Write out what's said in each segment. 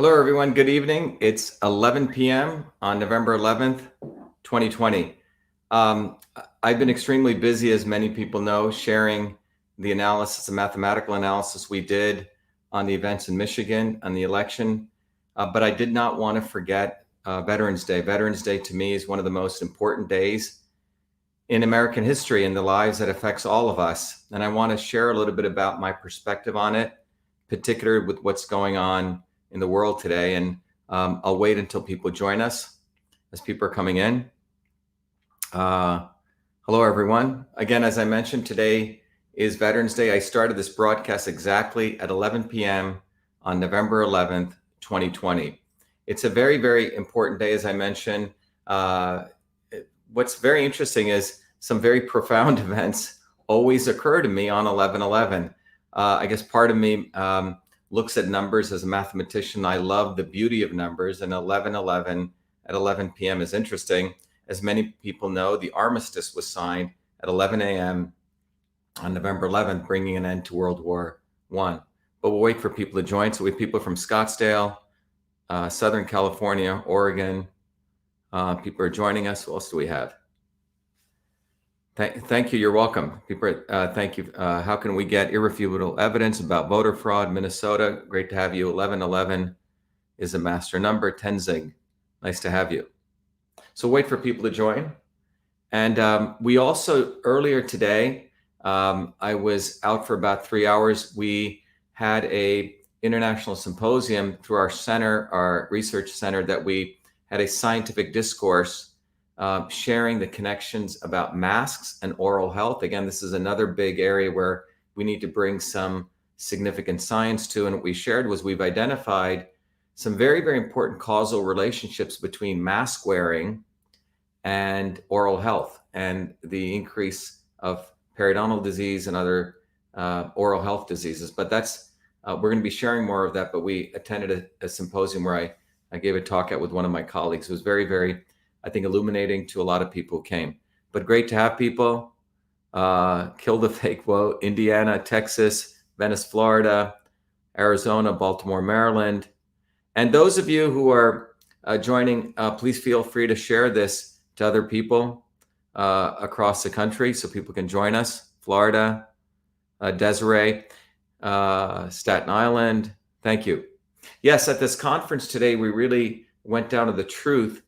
Hello, everyone. Good evening. It's 11 p.m. on November 11th, 2020. I've been extremely busy, as many people know, sharing the analysis, the mathematical analysis we did on the events in Michigan, on the election. But I did not want to forget Veterans Day. Veterans Day, to me, is one of the most important days in American history and the lives that affects all of us. And I want to share a little bit about my perspective on it, particularly with what's going on in the world today. And I'll wait until people join us as people are coming in. Hello, everyone. Again, as I mentioned, today is Veterans Day. I started this broadcast exactly at 11 p.m. on November 11th, 2020. It's a very, very important day, as I mentioned. What's very interesting is some very profound events always occur to me on 11/11. I guess part of me looks at numbers as a mathematician. I love the beauty of numbers, and 11/11 at 11 p.m. is interesting. As many people know, the armistice was signed at 11 a.m. on November 11th, bringing an end to World War I. But we'll wait for people to join. So we have people from Scottsdale, Southern California, Oregon. People are joining us. What else do we have? Thank you. You're welcome. People, thank you. How can we get irrefutable evidence about voter fraud? Minnesota, great to have you. 11/11 is a master number. Tenzing, nice to have you. So wait for people to join. And we also, earlier today, I was out for about 3 hours. We had a international symposium through our center, our research center, that we had a scientific discourse sharing the connections about masks and oral health. Again, this is another big area where we need to bring some significant science to. And what we shared was we've identified some very, very important causal relationships between mask wearing and oral health and the increase of periodontal disease and other oral health diseases. But that's, we're going to be sharing more of that. But we attended a symposium where I gave a talk at with one of my colleagues. It was very, very, I think, illuminating to a lot of people who came. But great to have people. Kill the fake vote. Indiana, Texas, Venice, Florida, Arizona, Baltimore, Maryland. And those of you who are joining, please feel free to share this to other people across the country so people can join us. Florida, Desiree, Staten Island. Thank you. Yes, at this conference today, we really went down to the truth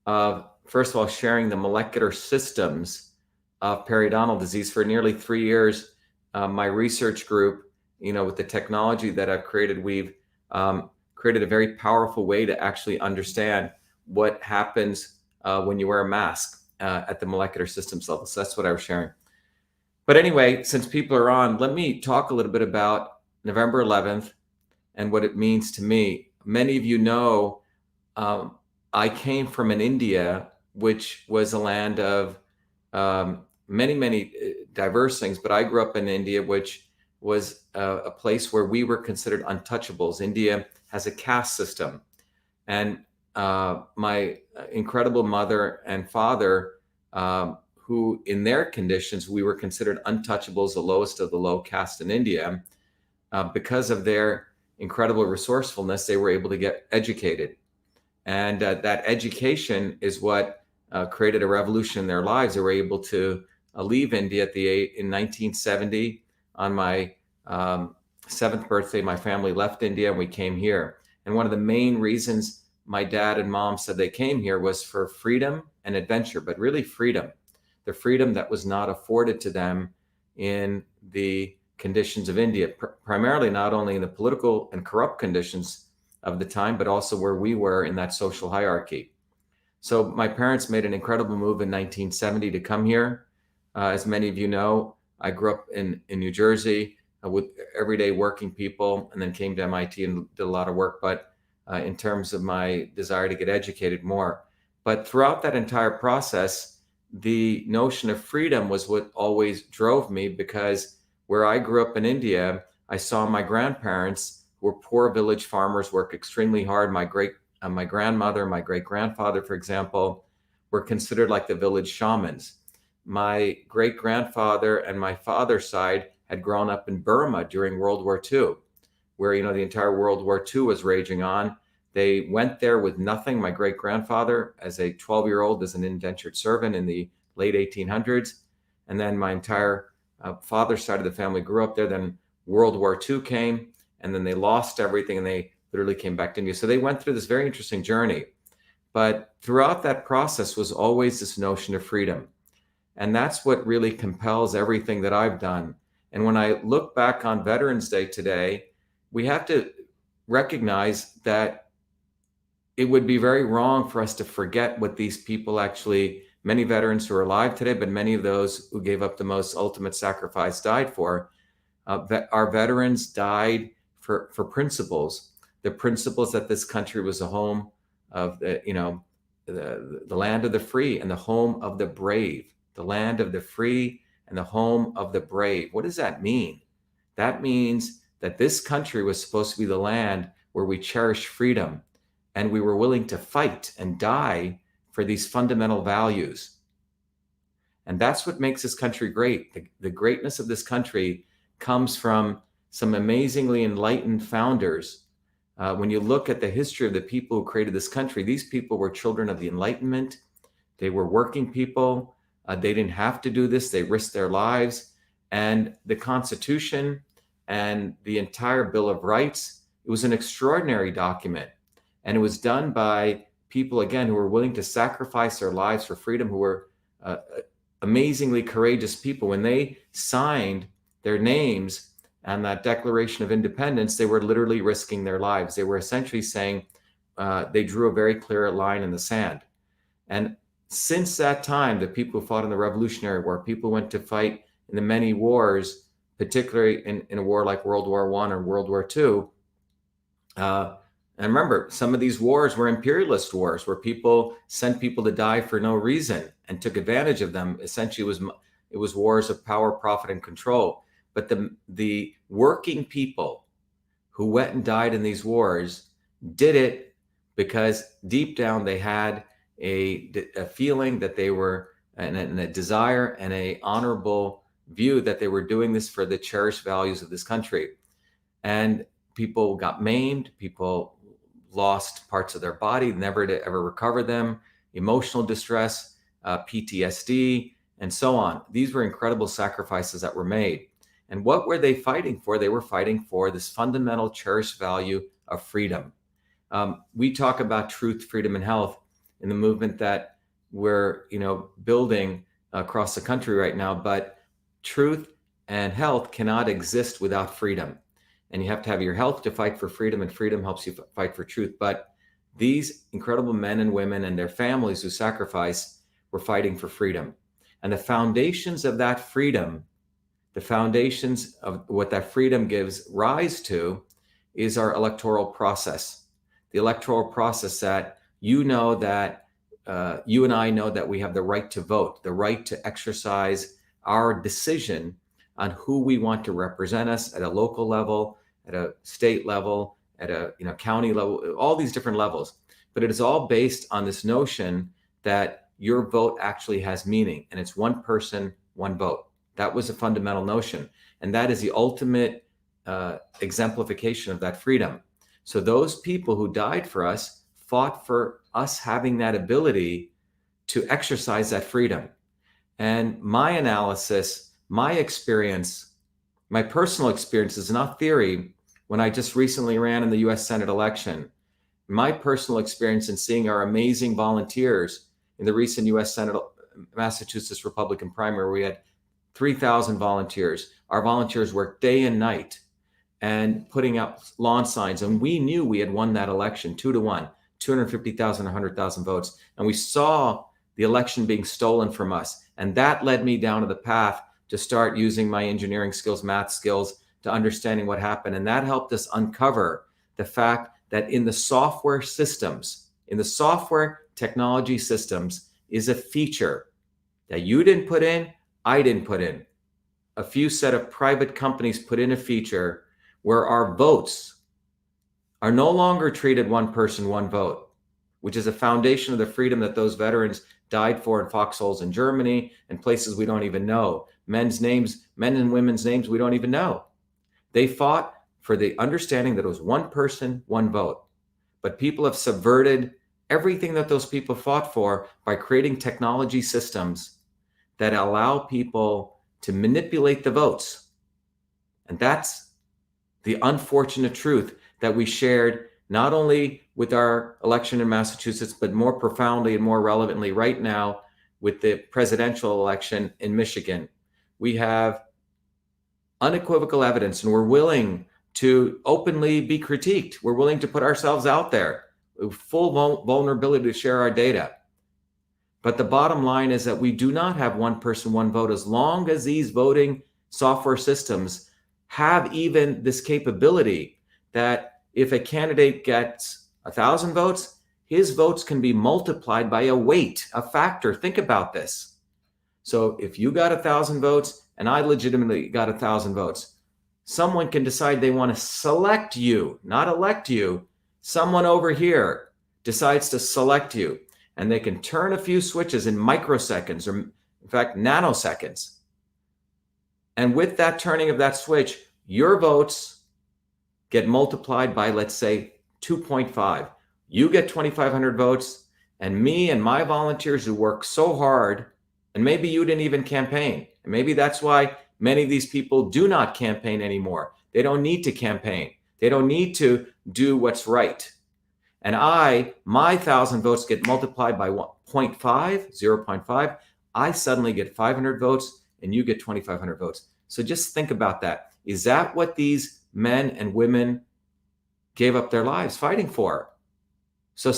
of, first of all, sharing the molecular systems of periodontal disease. For nearly 3 years, my research group, with the technology that I've created, we've created a very powerful way to actually understand what happens when you wear a mask at the molecular systems level. So that's what I was sharing. But anyway, since people are on, let me talk a little bit about November 11th and what it means to me. Many of you know I came from an India, which was a land of many, many diverse things. But I grew up in India, which was a place where we were considered untouchables. India has a caste system. And my incredible mother and father, who in their conditions, we were considered untouchables, the lowest of the low caste in India. Because of their incredible resourcefulness, they were able to get educated. And that education is what created a revolution in their lives. They were able to leave India in 1970. On my 7th birthday, my family left India and we came here. And one of the main reasons my dad and mom said they came here was for freedom and adventure, but really freedom, the freedom that was not afforded to them in the conditions of India, primarily not only in the political and corrupt conditions of the time, but also where we were in that social hierarchy. So my parents made an incredible move in 1970 to come here. As many of you know, I grew up in New Jersey with everyday working people, and then came to MIT and did a lot of work. But in terms of my desire to get educated more. But throughout that entire process, the notion of freedom was what always drove me, because where I grew up in India, I saw my grandparents, who were poor village farmers, work extremely hard. My grandmother, my great-grandfather, for example, were considered like the village shamans. My great-grandfather and my father's side had grown up in Burma during World War II, where, the entire World War II was raging on. They went there with nothing. My great-grandfather, as a 12-year-old, as an indentured servant in the late 1800s. And then my entire father's side of the family grew up there. Then World War II came, and then they lost everything, and they literally came back to India. So they went through this very interesting journey. But throughout that process was always this notion of freedom. And that's what really compels everything that I've done. And when I look back on Veterans Day today, we have to recognize that it would be very wrong for us to forget what these people actually, many veterans who are alive today, but many of those who gave up the most ultimate sacrifice died for. Our veterans died for principles, the principles that this country was a home of the land of the free and the home of the brave, the land of the free and the home of the brave. What does that mean? That means that this country was supposed to be the land where we cherish freedom, and we were willing to fight and die for these fundamental values. And that's what makes this country great. The greatness of this country comes from some amazingly enlightened founders. When you look at the history of the people who created this country, these people were children of the Enlightenment. They were working people. They didn't have to do this. They risked their lives. And the Constitution and the entire Bill of Rights, it was an extraordinary document. And it was done by people, again, who were willing to sacrifice their lives for freedom, who were amazingly courageous people. When they signed their names on that Declaration of Independence, they were literally risking their lives. They were essentially saying they drew a very clear line in the sand. And since that time, the people who fought in the Revolutionary War, people went to fight in the many wars, particularly in a war like World War I or World War II. And remember, some of these wars were imperialist wars where people sent people to die for no reason and took advantage of them. Essentially, it was wars of power, profit, and control. But the working people who went and died in these wars did it because deep down they had a feeling that they were, and a desire and a honorable view that they were doing this for the cherished values of this country. And people got maimed, people lost parts of their body, never to ever recover them, emotional distress, PTSD, and so on. These were incredible sacrifices that were made. And what were they fighting for? They were fighting for this fundamental cherished value of freedom. We talk about truth, freedom, and health in the movement that we're building across the country right now. But truth and health cannot exist without freedom. And you have to have your health to fight for freedom, and freedom helps you fight for truth. But these incredible men and women and their families who sacrifice were fighting for freedom. And the foundations of that freedom, the foundations of what that freedom gives rise to, is our electoral process. The electoral process that you and I know that we have the right to vote, the right to exercise our decision on who we want to represent us at a local level, at a state level, at a county level, all these different levels. But it is all based on this notion that your vote actually has meaning, and it's one person, one vote. That was a fundamental notion, and that is the ultimate exemplification of that freedom. So those people who died for us fought for us having that ability to exercise that freedom. And my analysis, my experience, my personal experience is not theory. When I just recently ran in the US Senate election, my personal experience in seeing our amazing volunteers in the recent US Senate Massachusetts Republican primary, we had 3,000 volunteers. Our volunteers worked day and night and putting up lawn signs. And we knew we had won that election 2-1, 250,000, 100,000 votes. And we saw the election being stolen from us. And that led me down to the path to start using my engineering skills, math skills, to understanding what happened. And that helped us uncover the fact that in the software systems, in the software technology systems, is a feature that you didn't put in, I didn't put in. A few set of private companies put in a feature where our votes are no longer treated one person, one vote, which is a foundation of the freedom that those veterans died for in foxholes in Germany and places we don't even know. Men's names, men and women's names we don't even know. They fought for the understanding that it was one person, one vote. but people have subverted everything that those people fought for by creating technology systems that allow people to manipulate the votes. And that's the unfortunate truth that we shared not only with our election in Massachusetts, but more profoundly and more relevantly right now with the presidential election in Michigan. We have unequivocal evidence, and we're willing to openly be critiqued. We're willing to put ourselves out there with full vulnerability to share our data. But the bottom line is that we do not have one person, one vote, as long as these voting software systems have even this capability that if a candidate gets 1,000 votes, his votes can be multiplied by a weight, a factor. Think about this. So if you got 1,000 votes and I legitimately got 1,000 votes, someone can decide they want to select you, not elect you. Someone over here decides to select you, and they can turn a few switches in microseconds, or in fact, nanoseconds. And with that turning of that switch, your votes get multiplied by, let's say, 2.5. You get 2,500 votes, and me and my volunteers who work so hard, and maybe you didn't even campaign. And maybe that's why many of these people do not campaign anymore. They don't need to campaign. They don't need to do what's right. And my 1,000 votes get multiplied by 0.5. I suddenly get 500 votes, and you get 2,500 votes. So just think about that. Is that what these men and women gave up their lives fighting for? So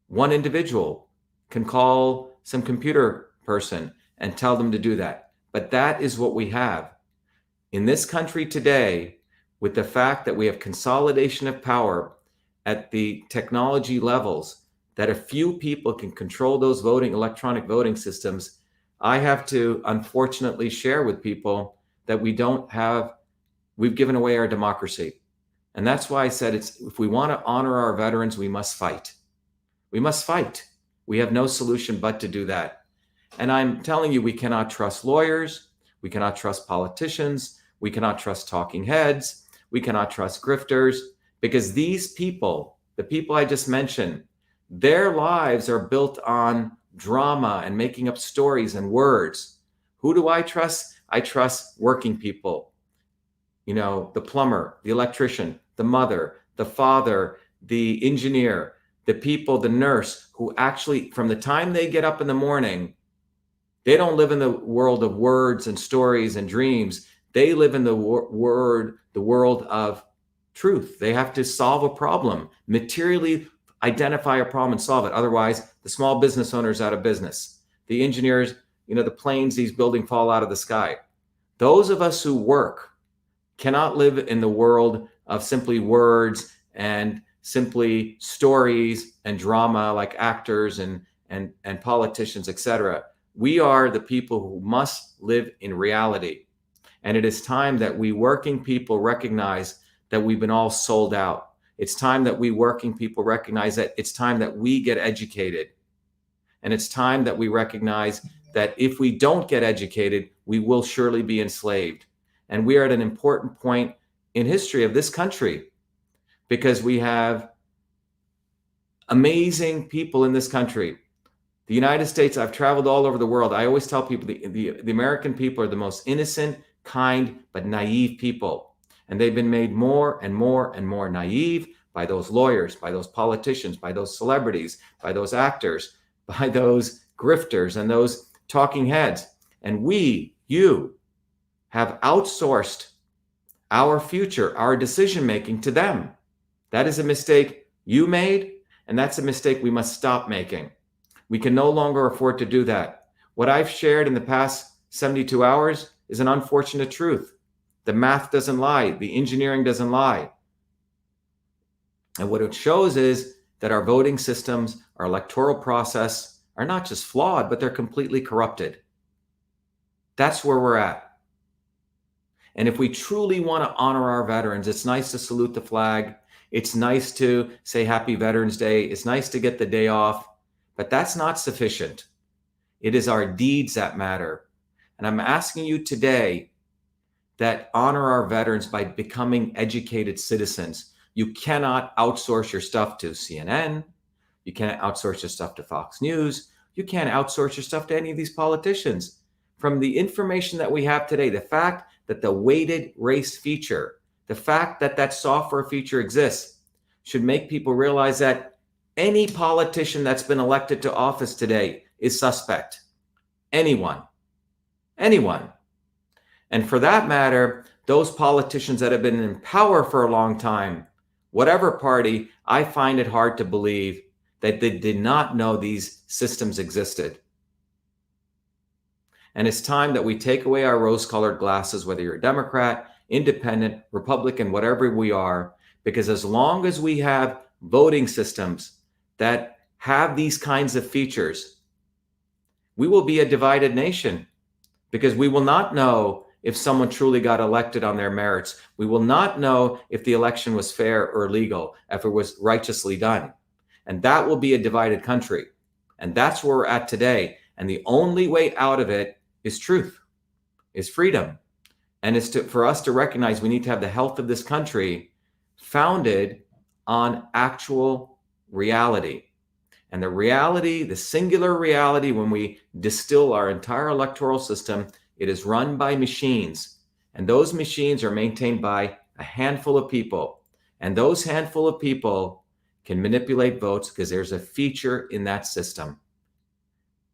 one individual can call some computer person and tell them to do that. But that is what we have. In this country today, with the fact that we have consolidation of power at the technology levels, that a few people can control those electronic voting systems, I have to unfortunately share with people that we've given away our democracy. And that's why I said if we want to honor our veterans, we must fight. We must fight. We have no solution but to do that. And I'm telling you, we cannot trust lawyers. We cannot trust politicians. We cannot trust talking heads. We cannot trust grifters, because these people, the people I just mentioned, their lives are built on drama and making up stories and words. Who do I trust? I trust working people. You know, the plumber, the electrician, the mother, the father, the engineer, the people, the nurse, who actually, from the time they get up in the morning, they don't live in the world of words and stories and dreams. They live in the world of truth. They have to solve a problem, materially identify a problem and solve it. Otherwise, the small business owner is out of business. The engineers, the planes he's building fall out of the sky. Those of us who work cannot live in the world of simply words and simply stories and drama like actors and politicians, etc. We are the people who must live in reality. And it is time that we working people recognize that we've been all sold out. It's time that we working people recognize that it's time that we get educated. And it's time that we recognize that if we don't get educated, we will surely be enslaved. And we are at an important point in history of this country, because we have amazing people in this country. The United States, I've traveled all over the world. I always tell people the American people are the most innocent, kind, but naive people. And they've been made more and more and more naive by those lawyers, by those politicians, by those celebrities, by those actors, by those grifters and those talking heads. And you have outsourced our future, our decision-making to them. That is a mistake you made, and that's a mistake we must stop making. We can no longer afford to do that. What I've shared in the past 72 hours is an unfortunate truth. The math doesn't lie. The engineering doesn't lie. And what it shows is that our voting systems, our electoral process are not just flawed, but they're completely corrupted. That's where we're at. And if we truly want to honor our veterans, it's nice to salute the flag. It's nice to say Happy Veterans Day. It's nice to get the day off, but that's not sufficient. It is our deeds that matter. And I'm asking you today that honor our veterans by becoming educated citizens. You cannot outsource your stuff to CNN. You can't outsource your stuff to Fox News. You can't outsource your stuff to any of these politicians. From the information that we have today, the fact that the weighted race feature, the fact that that software feature exists, should make people realize that any politician that's been elected to office today is suspect. Anyone. And for that matter, those politicians that have been in power for a long time, whatever party, I find it hard to believe that they did not know these systems existed. And it's time that we take away our rose-colored glasses, whether you're a Democrat, independent, Republican, whatever we are, because as long as we have voting systems that have these kinds of features, we will be a divided nation, because we will not know if someone truly got elected on their merits. We will not know if the election was fair or legal, if it was righteously done. And that will be a divided country. And that's where we're at today. And the only way out of it is truth, is freedom. And it's for us to recognize we need to have the health of this country founded on actual reality. And the reality, the singular reality, when we distill our entire electoral system, it is run by machines. And those machines are maintained by a handful of people. And those handful of people can manipulate votes because there's a feature in that system.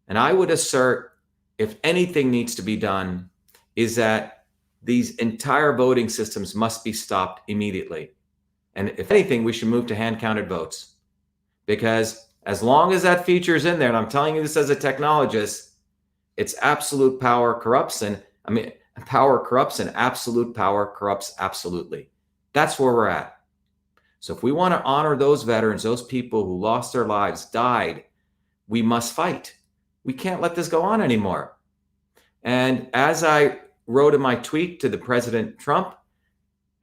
And I would assert, if anything needs to be done, is that these entire voting systems must be stopped immediately. And if anything, we should move to hand-counted votes. Because as long as that feature is in there, and I'm telling you this as a technologist, it's absolute power corrupts, and power corrupts, and absolute power corrupts absolutely. That's where we're at. So if we want to honor those veterans, those people who lost their lives, died, we must fight. We can't let this go on anymore. And as I wrote in my tweet to the President Trump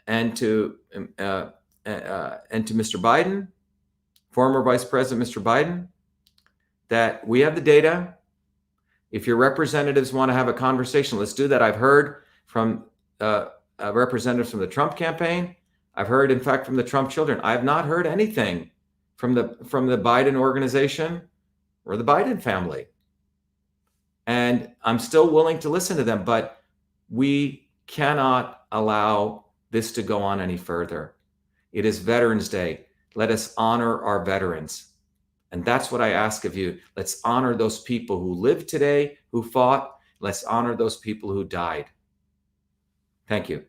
and to Mr. Biden, former Vice President Mr. Biden, that we have the data. If your representatives want to have a conversation, let's do that. I've heard from representatives from the Trump campaign. I've heard, in fact, from the Trump children. I have not heard anything from the Biden organization or the Biden family. And I'm still willing to listen to them, but we cannot allow this to go on any further. It is Veterans Day. Let us honor our veterans. And that's what I ask of you. Let's honor those people who live today, who fought. Let's honor those people who died. Thank you.